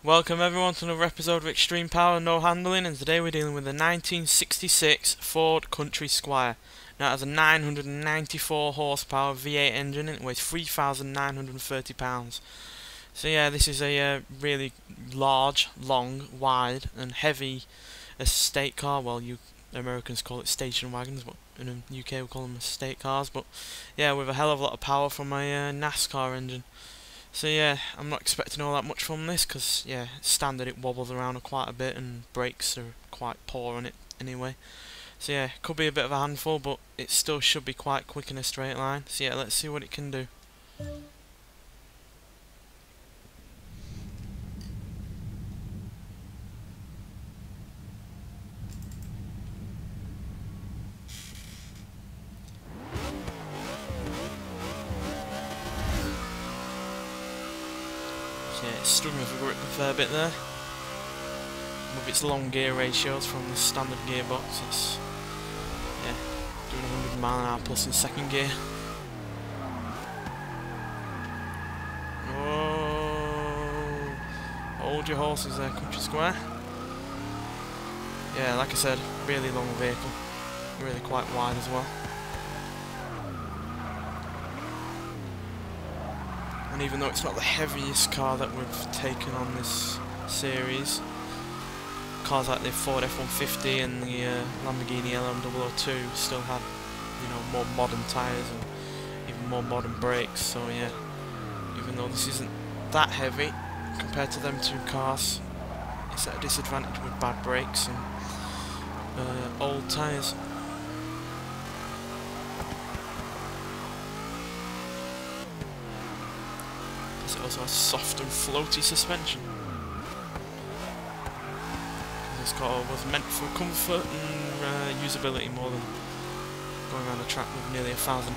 Welcome everyone to another episode of Extreme Power No Handling, and today we're dealing with a 1966 Ford Country Squire. Now it has a 994 horsepower V8 engine and it weighs 3,930 pounds. So yeah, this is a really large, long, wide and heavy estate car. Well, you Americans call it station wagons, but in the UK we call them estate cars. But yeah, with a hell of a lot of power from a NASCAR engine. So yeah, I'm not expecting all that much from this because, yeah, standard it wobbles around quite a bit and brakes are quite poor on it anyway. So yeah, could be a bit of a handful, but it still should be quite quick in a straight line. So yeah, let's see what it can do. So yeah, it's struggling with a grip a fair bit there. With its long gear ratios from the standard gearbox, it's doing 100 mph plus in second gear. Whoa! Hold your horses there, Country Squire. Yeah, like I said, really long vehicle, really quite wide as well. And even though it's not the heaviest car that we've taken on this series, cars like the Ford F-150 and the Lamborghini LM002 still have, you know, more modern tyres and even more modern brakes. So yeah, even though this isn't that heavy compared to them two cars, it's at a disadvantage with bad brakes and old tyres. It also has soft and floaty suspension. This car was meant for comfort and usability more than going around a track with nearly 1,000.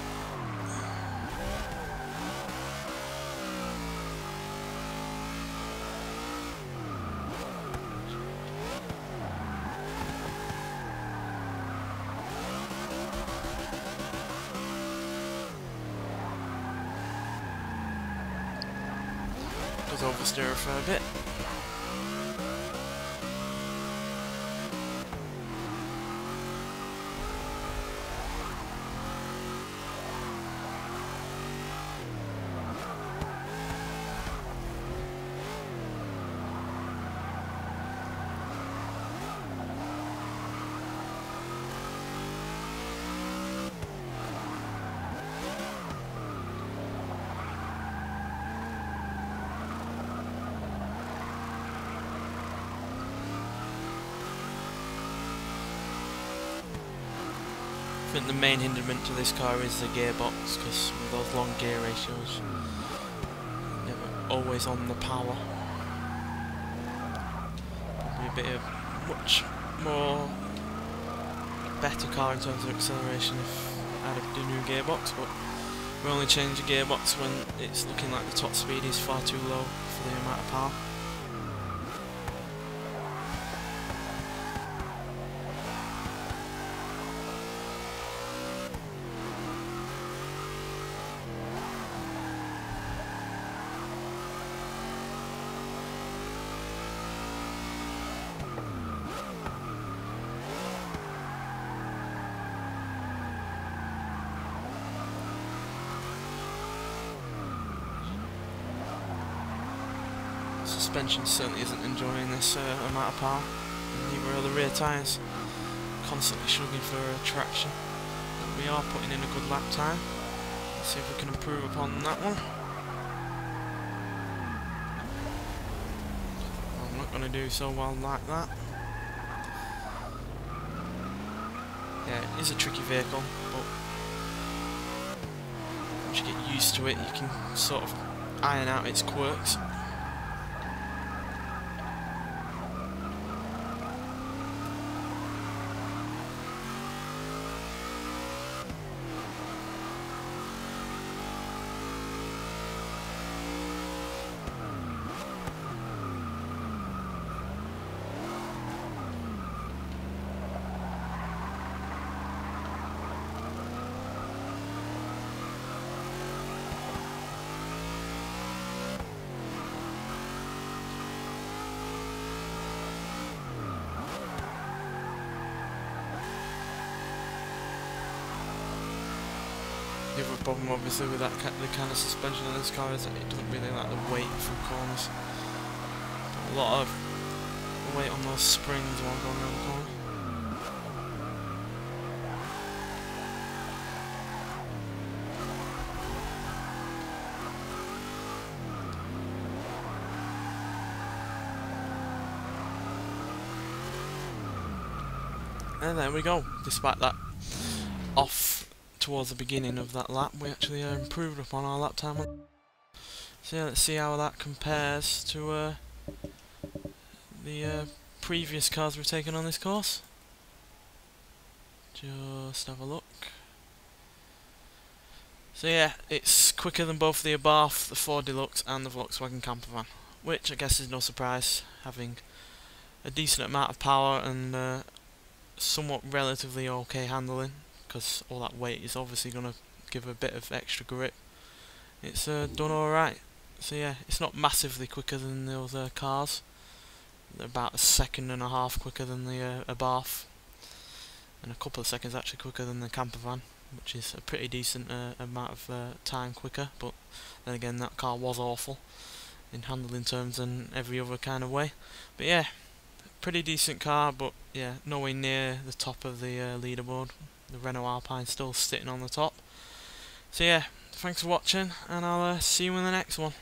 Does oversteer a fair bit. I think the main hindrance to this car is the gearbox, because with those long gear ratios, never always on the power. Probably a bit of much more better car in terms of acceleration if I had a new gearbox, but we only change the gearbox when it's looking like the top speed is far too low for the amount of power. Suspension certainly isn't enjoying this amount of power, and neither are the rear tyres. Constantly struggling for traction. But we are putting in a good lap time. Let's see if we can improve upon that one. I'm not going to do so well like that. Yeah, it is a tricky vehicle, but once you get used to it, you can sort of iron out its quirks. problem obviously with that the kind of suspension on this car is that it doesn't really like the weight through corners. A lot of weight on those springs while going around the corner. And there we go. Despite that off towards the beginning of that lap, we actually improved upon our lap time. So yeah, let's see how that compares to the previous cars we've taken on this course. Just have a look. So yeah, it's quicker than both the Abarth, the Ford Deluxe and the Volkswagen campervan, which I guess is no surprise, having a decent amount of power and somewhat relatively okay handling, because all that weight is obviously going to give a bit of extra grip. It's done alright. So yeah, it's not massively quicker than those cars. They're about a second and a half quicker than the Abarth, and a couple of seconds actually quicker than the campervan, which is a pretty decent amount of time quicker. But then again, that car was awful in handling terms and every other kind of way. But yeah, pretty decent car, but yeah, nowhere near the top of the leaderboard. The Renault Alpine still sitting on the top. So yeah, thanks for watching, and I'll see you in the next one.